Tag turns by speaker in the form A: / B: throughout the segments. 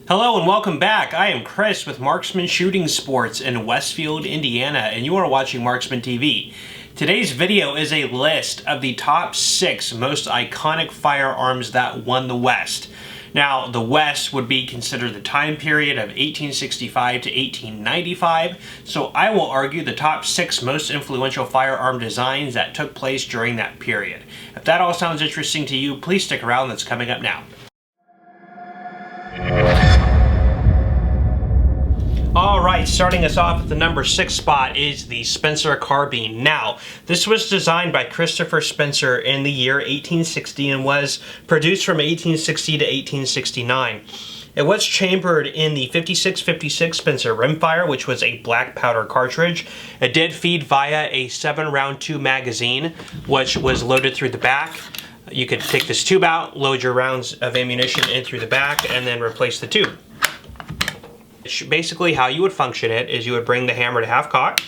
A: Hello and welcome back. I am Chris with Marksman Shooting Sports in Westfield, Indiana, and you are watching Marksman TV. Today's video is a list of the top 6 most iconic firearms that won the West. Now, the West would be considered the time period of 1865 to 1895, so I will argue the top 6 most influential firearm designs that took place during that period. If that all sounds interesting to you, please stick around. That's coming up now. Alright, starting us off at the number 6 spot is the Spencer carbine. Now, this was designed by Christopher Spencer in the year 1860 and was produced from 1860 to 1869. It was chambered in the 56-56 Spencer rimfire, which was a black powder cartridge. It did feed via a 7-round 2 magazine, which was loaded through the back. You could take this tube out, load your rounds of ammunition in through the back, and then replace the tube. Basically, how you would function it is you would bring the hammer to half cock.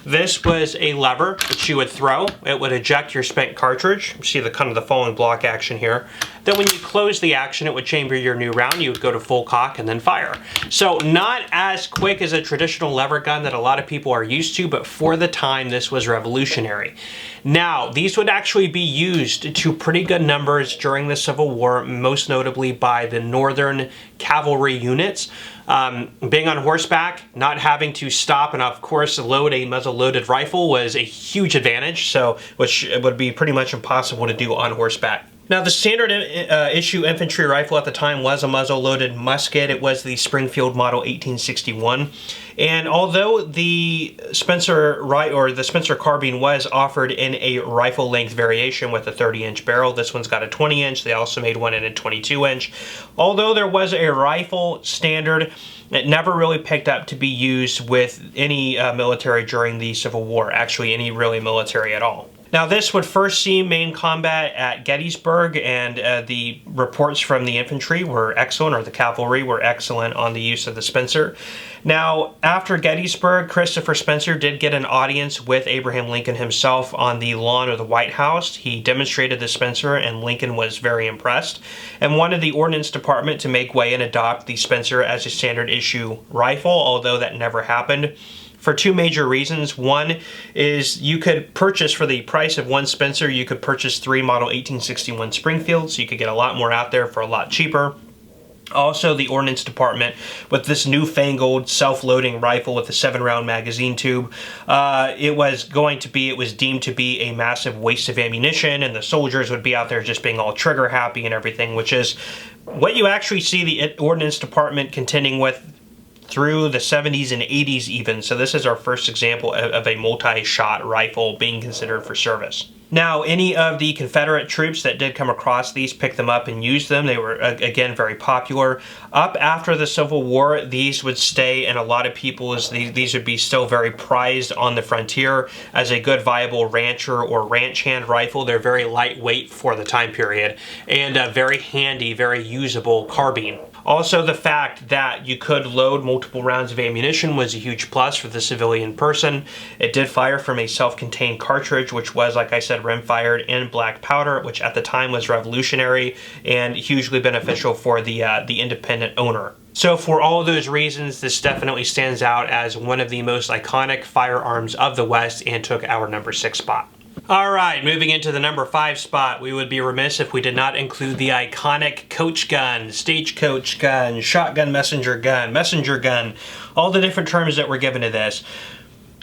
A: This was a lever that you would throw. It would eject your spent cartridge. You see the kind of the falling block action here. Then when you close the action, it would chamber your new round. You would go to full cock and then fire. So not as quick as a traditional lever gun that a lot of people are used to, but for the time, this was revolutionary. Now, these would actually be used to pretty good numbers during the Civil War, most notably by the Northern cavalry units. Being on horseback, not having to stop and of course load a muzzle-loaded rifle was a huge advantage, which would be pretty much impossible to do on horseback. Now, the standard issue infantry rifle at the time was a muzzle-loaded musket. It was the Springfield Model 1861. And although the Spencer carbine was offered in a rifle-length variation with a 30-inch barrel, this one's got a 20-inch. They also made one in a 22-inch. Although there was a rifle standard, it never really picked up to be used with any military during the Civil War, actually any really military at all. Now, this would first see main combat at Gettysburg, and the reports from the infantry were excellent, or the cavalry were excellent on the use of the Spencer. Now, after Gettysburg, Christopher Spencer did get an audience with Abraham Lincoln himself on the lawn of the White House. He demonstrated the Spencer, and Lincoln was very impressed, and wanted the Ordnance Department to make way and adopt the Spencer as a standard issue rifle, although that never happened. For 2 major reasons. One is you could purchase, for the price of 1 Spencer, you could purchase 3 Model 1861 Springfield, so you could get a lot more out there for a lot cheaper. Also, the Ordnance Department, with this newfangled self-loading rifle with a 7-round magazine tube, it was deemed to be a massive waste of ammunition, and the soldiers would be out there just being all trigger happy and everything, which is what you actually see the Ordnance Department contending with through the 70s and 80s even. So this is our first example of a multi-shot rifle being considered for service. Now, any of the Confederate troops that did come across these picked them up and used them. They were, again, very popular. Up after the Civil War, these would stay, and a lot of these would be still very prized on the frontier as a good viable rancher or ranch hand rifle. They're very lightweight for the time period, and very handy, very usable carbine. Also, the fact that you could load multiple rounds of ammunition was a huge plus for the civilian person. It did fire from a self-contained cartridge, which was, like I said, rim-fired in black powder, which at the time was revolutionary and hugely beneficial for the independent owner. So for all of those reasons, this definitely stands out as one of the most iconic firearms of the West and took our number 6 spot. Alright, moving into the number 5 spot, we would be remiss if we did not include the iconic coach gun, stagecoach gun, shotgun messenger gun, all the different terms that were given to this.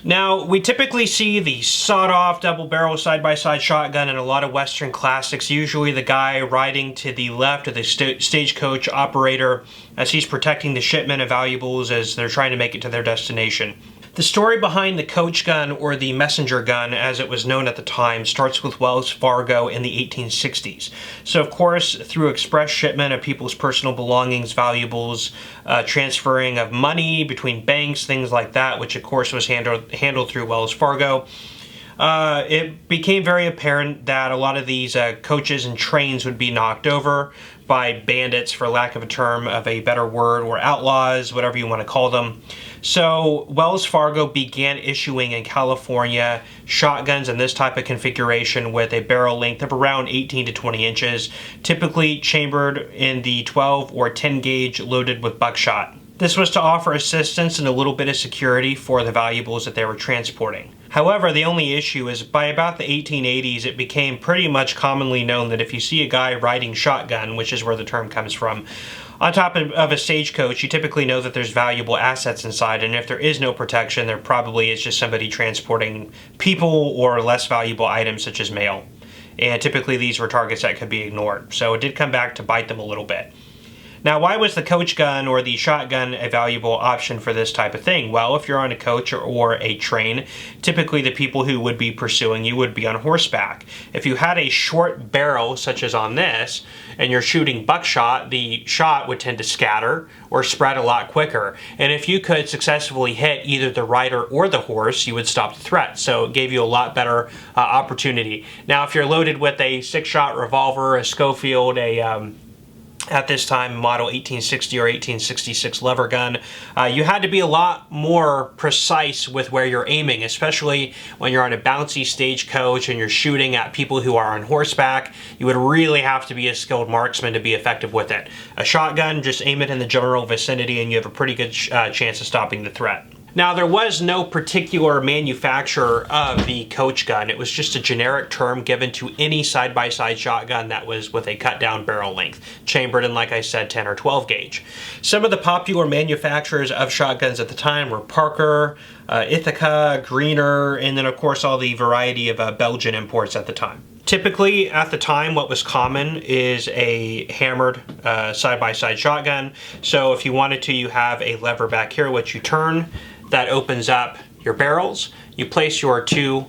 A: Now, we typically see the sawed-off double-barrel side-by-side shotgun in a lot of Western classics, usually the guy riding to the left of the stagecoach operator as he's protecting the shipment of valuables as they're trying to make it to their destination. The story behind the coach gun, or the messenger gun as it was known at the time, starts with Wells Fargo in the 1860s. So of course, through express shipment of people's personal belongings, valuables, transferring of money between banks, things like that, which of course was handled through Wells Fargo. it became very apparent that a lot of these coaches and trains would be knocked over by bandits, for lack of a term of a better word, or outlaws, whatever you want to call them. So Wells Fargo began issuing in California shotguns in this type of configuration with a barrel length of around 18 to 20 inches, typically chambered in the 12 or 10 gauge loaded with buckshot. This was to offer assistance and a little bit of security for the valuables that they were transporting. However, the only issue is by about the 1880s, it became pretty much commonly known that if you see a guy riding shotgun, which is where the term comes from, on top of a stagecoach, you typically know that there's valuable assets inside, and if there is no protection, there probably is just somebody transporting people or less valuable items such as mail. And typically these were targets that could be ignored. So it did come back to bite them a little bit. Now, why was the coach gun or the shotgun a valuable option for this type of thing? Well, if you're on a coach or a train, typically the people who would be pursuing you would be on horseback. If you had a short barrel, such as on this, and you're shooting buckshot, the shot would tend to scatter or spread a lot quicker. And if you could successfully hit either the rider or the horse, you would stop the threat. So it gave you a lot better opportunity. Now, if you're loaded with a 6-shot revolver, a Schofield, at this time, model 1860 or 1866 lever gun, you had to be a lot more precise with where you're aiming, especially when you're on a bouncy stagecoach and you're shooting at people who are on horseback. You would really have to be a skilled marksman to be effective with it. A shotgun, just aim it in the general vicinity and you have a pretty good chance of stopping the threat. Now, there was no particular manufacturer of the coach gun. It was just a generic term given to any side-by-side shotgun that was with a cut-down barrel length, chambered in, like I said, 10 or 12 gauge. Some of the popular manufacturers of shotguns at the time were Parker, Ithaca, Greener, and then, of course, all the variety of Belgian imports at the time. Typically, at the time, what was common is a hammered side-by-side shotgun. So if you wanted to, you have a lever back here, which you turn. That opens up your barrels. You place your 2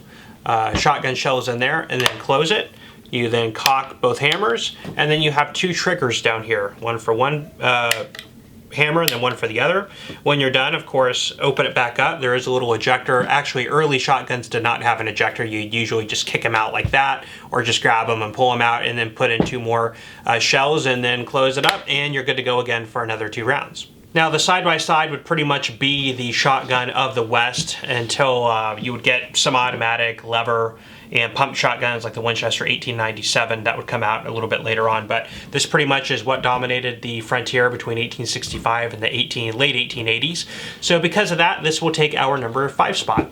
A: shotgun shells in there and then close it. You then cock both hammers, and then you have 2 triggers down here, one for one hammer and then one for the other. When you're done, of course, open it back up. There is a little ejector. Actually, early shotguns did not have an ejector. You usually just kick them out like that, or just grab them and pull them out and then put in 2 more shells and then close it up, and you're good to go again for another 2 rounds. Now, the side-by-side would pretty much be the shotgun of the West until you would get some automatic, lever, and pump shotguns like the Winchester 1897 that would come out a little bit later on. But this pretty much is what dominated the frontier between 1865 and the late 1880s. So because of that, this will take our number 5 spot.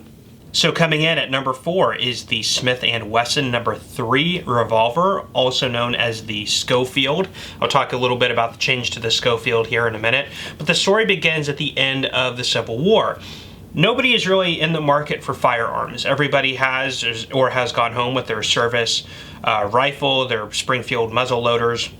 A: So coming in at number 4 is the Smith & Wesson number 3 revolver, also known as the Schofield. I'll talk a little bit about the change to the Schofield here in a minute, but the story begins at the end of the Civil War. Nobody is really in the market for firearms. Everybody has or has gone home with their service rifle, their Springfield muzzle loaders,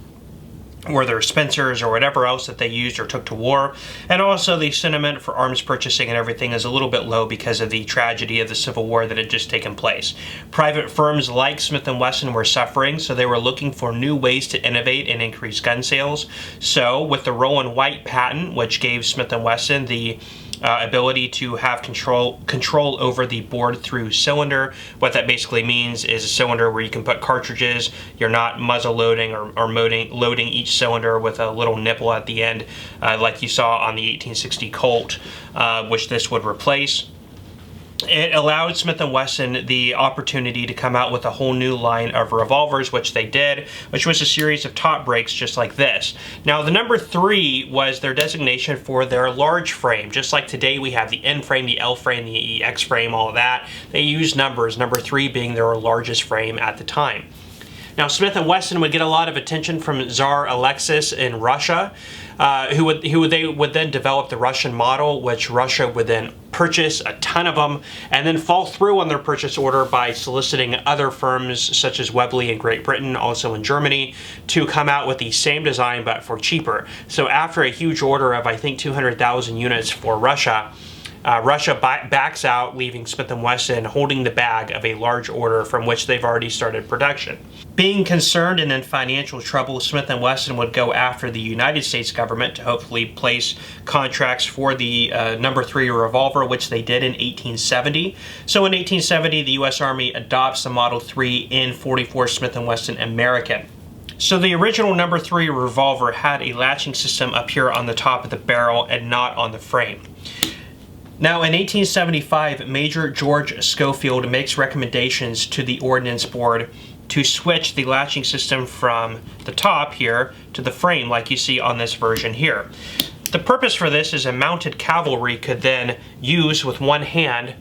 A: or their Spencers or whatever else that they used or took to war. And also the sentiment for arms purchasing and everything is a little bit low because of the tragedy of the Civil War that had just taken place. Private firms like Smith & Wesson were suffering, so they were looking for new ways to innovate and increase gun sales. So with the Rowan White patent, which gave Smith & Wesson the ability to have control over the bored-through cylinder. What that basically means is a cylinder where you can put cartridges. You're not muzzle loading or loading each cylinder with a little nipple at the end like you saw on the 1860 Colt, which this would replace. It allowed Smith & Wesson the opportunity to come out with a whole new line of revolvers, which they did, which was a series of top breaks just like this. Now, the number 3 was their designation for their large frame. Just like today we have the N frame, the L frame, the X frame, all of that. They used numbers, number 3 being their largest frame at the time. Now, Smith & Wesson would get a lot of attention from Tsar Alexis in Russia, who would then develop the Russian model, which Russia would then purchase a ton of them and then fall through on their purchase order by soliciting other firms such as Webley in Great Britain, also in Germany, to come out with the same design but for cheaper. So after a huge order of, I think, 200,000 units for Russia, Russia backs out, leaving Smith & Wesson holding the bag of a large order from which they've already started production. Being concerned and in financial trouble, Smith & Wesson would go after the United States government to hopefully place contracts for the number 3 revolver, which they did in 1870. So in 1870, the U.S. Army adopts the Model 3 in 44 Smith & Wesson American. So the original number 3 revolver had a latching system up here on the top of the barrel and not on the frame. Now, in 1875, Major George Schofield makes recommendations to the Ordnance Board to switch the latching system from the top here to the frame, like you see on this version here. The purpose for this is a mounted cavalry could then use with one hand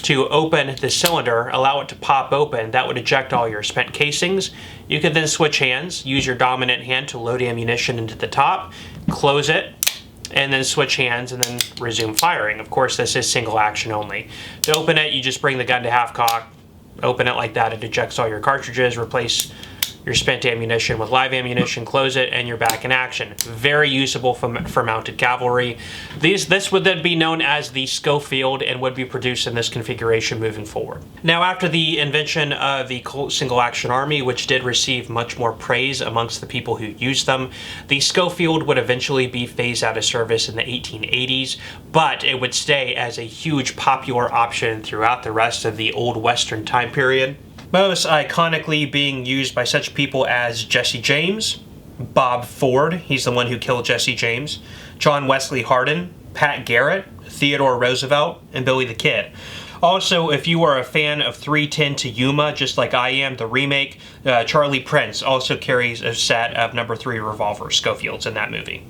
A: to open the cylinder, allow it to pop open. That would eject all your spent casings. You could then switch hands, use your dominant hand to load ammunition into the top, close it, and then switch hands and then resume firing. Of course, this is single action only. To open it, you just bring the gun to half cock, open it like that, it ejects all your cartridges, replace your spent ammunition with live ammunition, close it, and you're back in action. Very usable for mounted cavalry. This would then be known as the Schofield and would be produced in this configuration moving forward. Now, after the invention of the Colt single action army, which did receive much more praise amongst the people who used them, the Schofield would eventually be phased out of service in the 1880s, but it would stay as a huge popular option throughout the rest of the Old Western time period. Most iconically being used by such people as Jesse James, Bob Ford, he's the one who killed Jesse James, John Wesley Hardin, Pat Garrett, Theodore Roosevelt, and Billy the Kid. Also, if you are a fan of 310 to Yuma, just like I am, the remake, Charlie Prince also carries a set of number 3 revolver Schofields in that movie.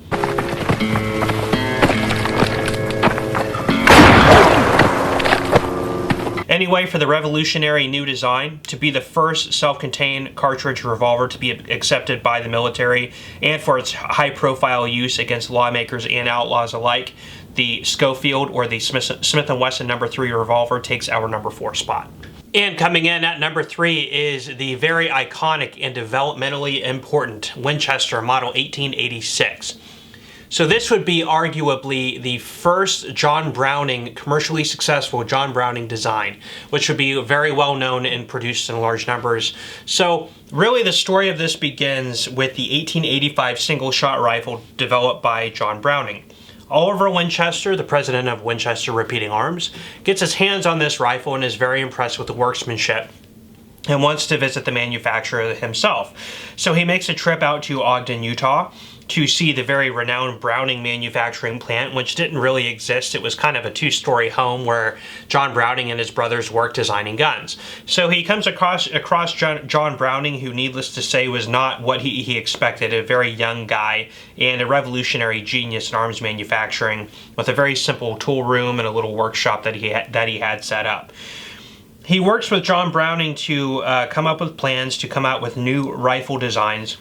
A: Anyway, for the revolutionary new design, to be the first self-contained cartridge revolver to be accepted by the military, and for its high-profile use against lawmakers and outlaws alike, the Schofield, or the Smith & Wesson number 3 revolver, takes our number 4 spot. And coming in at number 3 is the very iconic and developmentally important Winchester Model 1886. So this would be arguably the first John Browning, commercially successful John Browning design, which would be very well known and produced in large numbers. So really the story of this begins with the 1885 single-shot rifle developed by John Browning. Oliver Winchester, the president of Winchester Repeating Arms, gets his hands on this rifle and is very impressed with the workmanship and wants to visit the manufacturer himself. So he makes a trip out to Ogden, Utah, to see the very renowned Browning manufacturing plant, which didn't really exist. It was kind of a 2-story home where John Browning and his brothers worked designing guns. So he comes across John Browning, who, needless to say, was not what he expected, a very young guy and a revolutionary genius in arms manufacturing, with a very simple tool room and a little workshop that he had set up. He works with John Browning to come up with plans to come out with new rifle designs,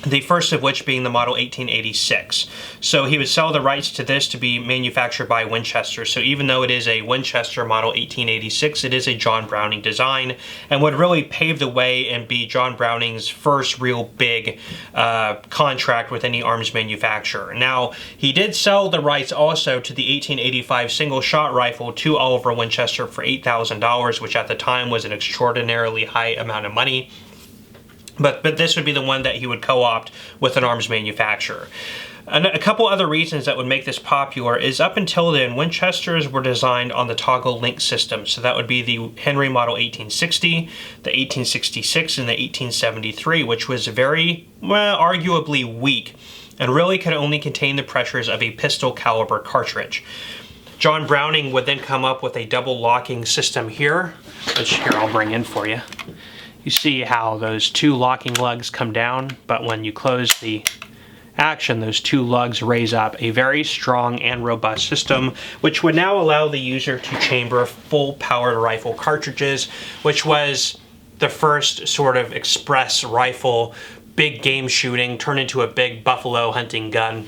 A: the first of which being the Model 1886. So he would sell the rights to this to be manufactured by Winchester. So even though it is a Winchester Model 1886, it is a John Browning design and would really pave the way and be John Browning's first real big contract with any arms manufacturer. Now, he did sell the rights also to the 1885 single-shot rifle to Oliver Winchester for $8,000, which at the time was an extraordinarily high amount of money. But this would be the one that he would co-opt with an arms manufacturer. And a couple other reasons that would make this popular is up until then, Winchesters were designed on the toggle link system. So that would be the Henry Model 1860, the 1866, and the 1873, which was very, well, arguably weak and really could only contain the pressures of a pistol caliber cartridge. John Browning would then come up with a double locking system here, which here I'll bring in for you. You see how those 2 locking lugs come down, but when you close the action, those 2 lugs raise up, a very strong and robust system, which would now allow the user to chamber full powered rifle cartridges, which was the first sort of express rifle, big game shooting, turned into a big buffalo hunting gun.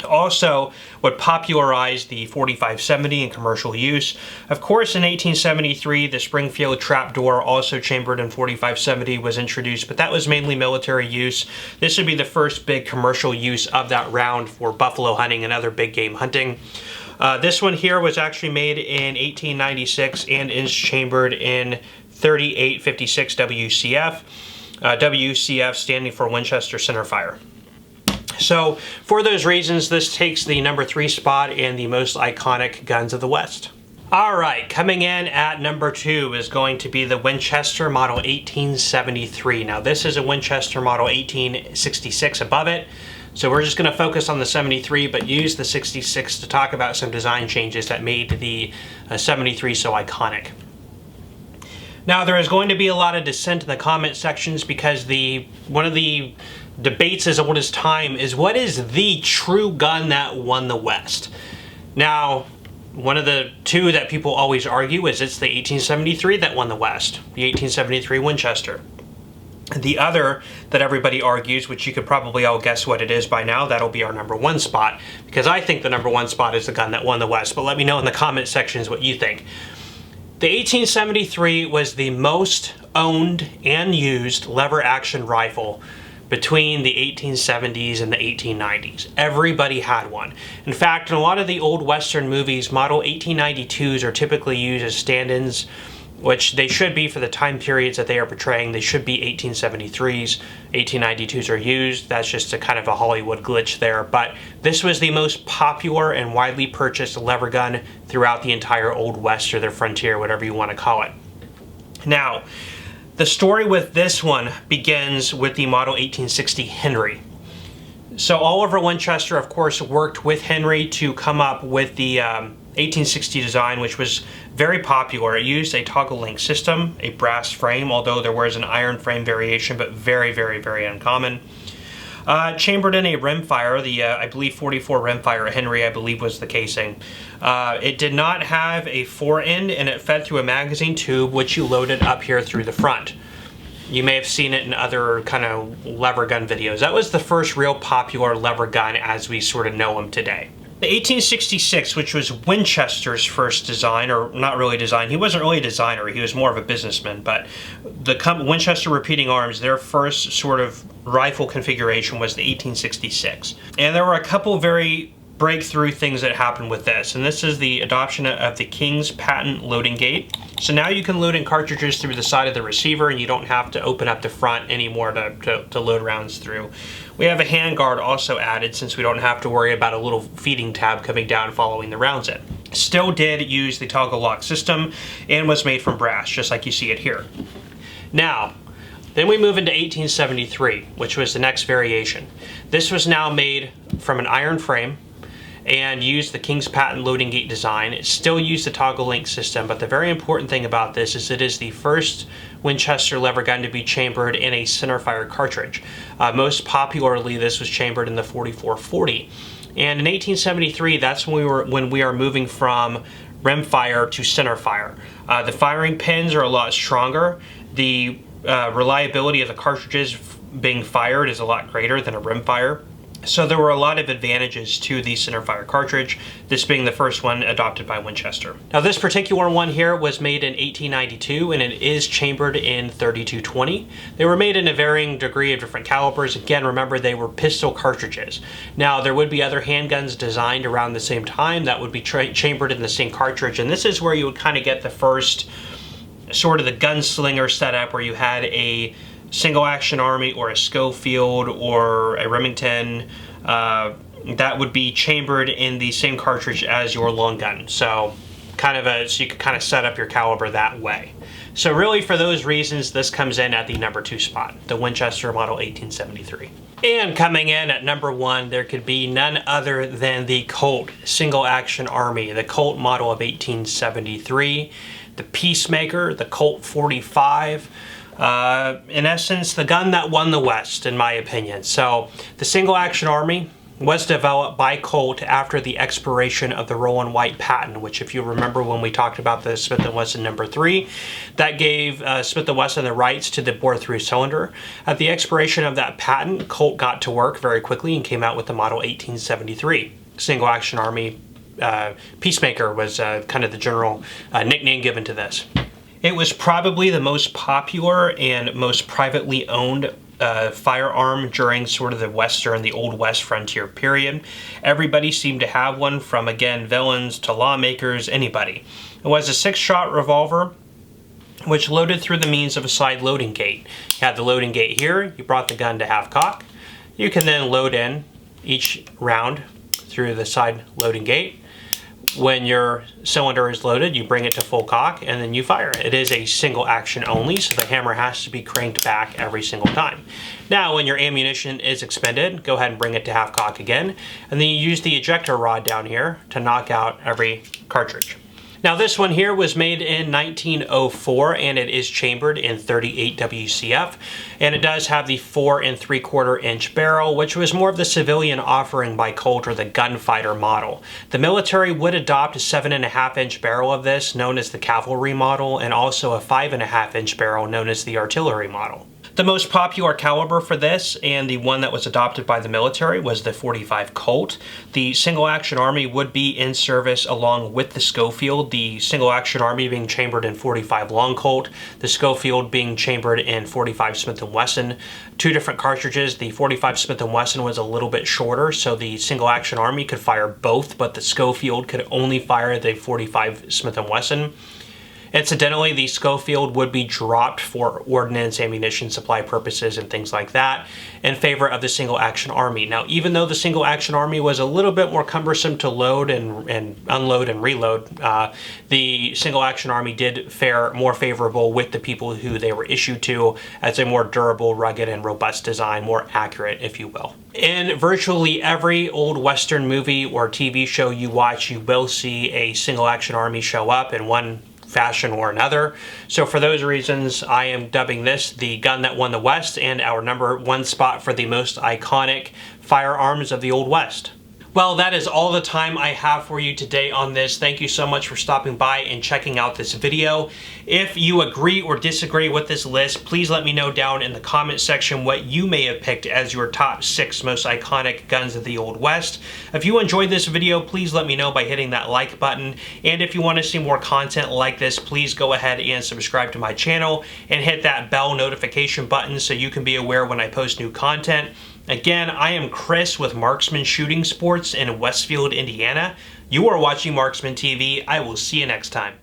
A: Also would popularize the 4570 in commercial use. Of course, in 1873, the Springfield trapdoor, also chambered in 4570, was introduced, but that was mainly military use. This would be the first big commercial use of that round for buffalo hunting and other big game hunting. This one here was actually made in 1896 and is chambered in 3856 WCF. WCF standing for Winchester Centerfire. So for those reasons, this takes the number 3 spot in the most iconic guns of the West. All right, coming in at number 2 is going to be the Winchester Model 1873. Now this is a Winchester Model 1866 above it. So we're just going to focus on the 73, but use the 66 to talk about some design changes that made the 73 so iconic. Now there is going to be a lot of dissent in the comment sections because one of the debates as old as time is what is the true gun that won the West. Now one of the two that people always argue is it's the 1873 that won the West, the 1873 Winchester. The other that everybody argues, which you could probably all guess what it is by now, that'll be our number 1 spot, because I think the number 1 spot is the gun that won the West, but let me know in the comment sections what you think. The 1873 was the most owned and used lever action rifle between the 1870s and the 1890s. Everybody had one. In fact, in a lot of the old Western movies, Model 1892s are typically used as stand-ins, which they should be for the time periods that they are portraying. They should be 1873s. 1892s are used. That's just a kind of a Hollywood glitch there. But this was the most popular and widely purchased lever gun throughout the entire Old West or the frontier, whatever you want to call it. Now, the story with this one begins with the Model 1860 Henry. So Oliver Winchester, of course, worked with Henry to come up with the 1860 design, which was very popular. It used a toggle link system, a brass frame, although there was an iron frame variation, but very, very, very uncommon. Chambered in a rimfire, the I believe 44 rimfire Henry, I believe was the casing. It did not have a forend, and it fed through a magazine tube, which you loaded up here through the front. You may have seen it in other kind of lever gun videos. That was the first real popular lever gun as we sort of know them today. The 1866, which was Winchester's first design, or not really design, he wasn't really a designer, he was more of a businessman, but the Winchester Repeating Arms, their first sort of rifle configuration was the 1866. And there were a couple very breakthrough things that happened with this, and this is the adoption of the King's patent loading gate. So now you can load in cartridges through the side of the receiver and you don't have to open up the front anymore to load rounds through. We have a handguard also added since we don't have to worry about a little feeding tab coming down following the rounds in. Still did use the toggle lock system and was made from brass, just like you see it here. Now, then we move into 1873, which was the next variation. This was now made from an iron frame and used the King's patent loading gate design. It still used the toggle link system, but the very important thing about this is it is the first Winchester lever gun to be chambered in a centerfire cartridge. Most popularly, this was chambered in the 4440. And in 1873, that's when we are moving from rimfire to centerfire. The firing pins are a lot stronger. The reliability of the cartridges being fired is a lot greater than a rimfire. So there were a lot of advantages to the centerfire cartridge, this being the first one adopted by Winchester. Now this particular one here was made in 1892 and it is chambered in 3220. They were made in a varying degree of different calibers. Again, remember they were pistol cartridges. Now there would be other handguns designed around the same time that would be chambered in the same cartridge, and this is where you would kind of get the first sort of the gunslinger setup where you had a single action army or a Schofield or a Remington that would be chambered in the same cartridge as your long gun. So so you could kind of set up your caliber that way. So really for those reasons, this comes in at the number 2 spot, the Winchester Model 1873. And coming in at number 1, there could be none other than the Colt single action army, the Colt model of 1873, the Peacemaker, the Colt 45, in essence, the gun that won the West, in my opinion. So the single action army was developed by Colt after the expiration of the Roland White patent, which if you remember when we talked about the Smith & Wesson number 3, that gave Smith & Wesson the rights to the bore-through cylinder. At the expiration of that patent, Colt got to work very quickly and came out with the Model 1873. Single action army Peacemaker was kind of the general nickname given to this. It was probably the most popular and most privately owned firearm during sort of the Old West frontier period. Everybody seemed to have one, from, again, villains to lawmakers, anybody. It was a 6-shot revolver, which loaded through the means of a side loading gate. You had the loading gate here, you brought the gun to half cock. You can then load in each round through the side loading gate. When your cylinder is loaded, you bring it to full cock and then you fire. It is a single action only, so the hammer has to be cranked back every single time. Now, when your ammunition is expended, go ahead and bring it to half cock again, and then you use the ejector rod down here to knock out every cartridge. Now, this one here was made in 1904, and it is chambered in 38 WCF, and it does have the 4 3/4 inch barrel, which was more of the civilian offering by Colt, or the gunfighter model. The military would adopt a 7.5 inch barrel of this, known as the cavalry model, and also a 5.5 inch barrel known as the artillery model. The most popular caliber for this, and the one that was adopted by the military, was the .45 Colt. The Single Action Army would be in service along with the Schofield, the Single Action Army being chambered in .45 Long Colt, the Schofield being chambered in .45 Smith & Wesson. Two different cartridges. The .45 Smith & Wesson was a little bit shorter, so the Single Action Army could fire both, but the Schofield could only fire the .45 Smith & Wesson. Incidentally, the Schofield would be dropped for ordnance, ammunition supply purposes, and things like that in favor of the Single Action Army. Now, even though the Single Action Army was a little bit more cumbersome to load and unload and reload, the Single Action Army did fare more favorable with the people who they were issued to, as a more durable, rugged, and robust design, more accurate, if you will. In virtually every old Western movie or TV show you watch, you will see a Single Action Army show up in one fashion or another. So for those reasons, I am dubbing this the gun that won the West, and our #1 spot for the most iconic firearms of the Old West. Well, that is all the time I have for you today on this. Thank you so much for stopping by and checking out this video. If you agree or disagree with this list, please let me know down in the comment section what you may have picked as your top 6 most iconic guns of the Old West. If you enjoyed this video, please let me know by hitting that like button. And if you want to see more content like this, please go ahead and subscribe to my channel and hit that bell notification button so you can be aware when I post new content. Again, I am Chris with Marksman Shooting Sports in Westfield, Indiana. You are watching Marksman TV. I will see you next time.